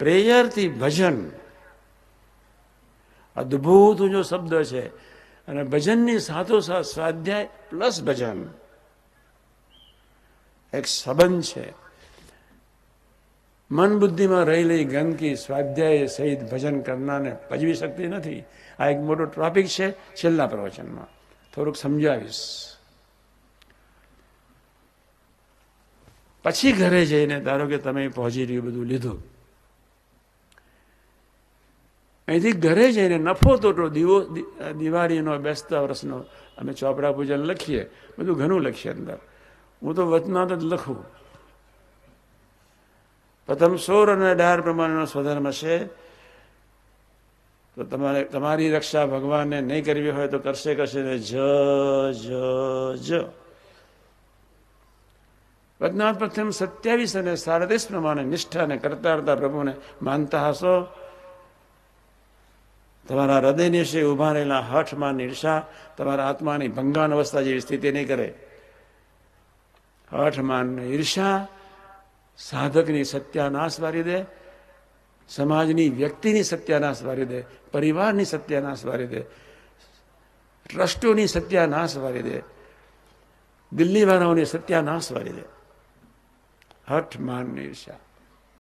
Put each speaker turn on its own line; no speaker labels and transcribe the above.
પ્રેયરથી ભજન અદ્ભુત ઊંચો શબ્દ છે. અને ભજનની સાથોસાથ સ્વાધ્યાય પ્લસ ભજન એક સંબંધ છે. મન બુદ્ધિમાં રહેલી ગંદકી સ્વાધ્યાય સહિત ભજન કરનારને પજવી શકતી નથી. આ એક મોટો ટોપિક છે. છેલ્લા પ્રવચનમાં થોડુંક સમજાવીશ. પછી ઘરે જઈને ધારો કે તમે પોઝિટિવ બધું લીધું, અહીંથી ઘરે જઈને નફો તોટો દિવાળીનો બેસતા વર્ષનો અમે ચોપડા પૂજન લખીએ, બધું ઘણું લખીએ અંદર. હું તો વચનાત જ લખું. પ્રથમ 16 અને 18 પ્રમાણેનો સ્વધર્મ છે. તો તમારી રક્ષા ભગવાનને નહીં કરવી હોય તો કરશે ને જ વચનાત પ્રથમ 27 અને 37 પ્રમાણે નિષ્ઠા અને કરતા પ્રભુને માનતા હશો. તમારા હૃદયની વિશે ઉભા રહેલા હઠમાન ઈર્ષા તમારા આત્માની ભંગાન અવસ્થા જેવી સ્થિતિ નહીં કરે. હઠમાન ઈર્ષા સાધકની સત્યાનાશ વારી દે, સમાજની વ્યક્તિની સત્યાનાશ વારી દે, પરિવારની સત્યાનાશ વારી દે, ટ્રસ્ટોની સત્યાનાશ વારી દે, દિલ્હીવાળાઓની સત્યાનાશ વારી દે. હઠ માન ઈર્ષા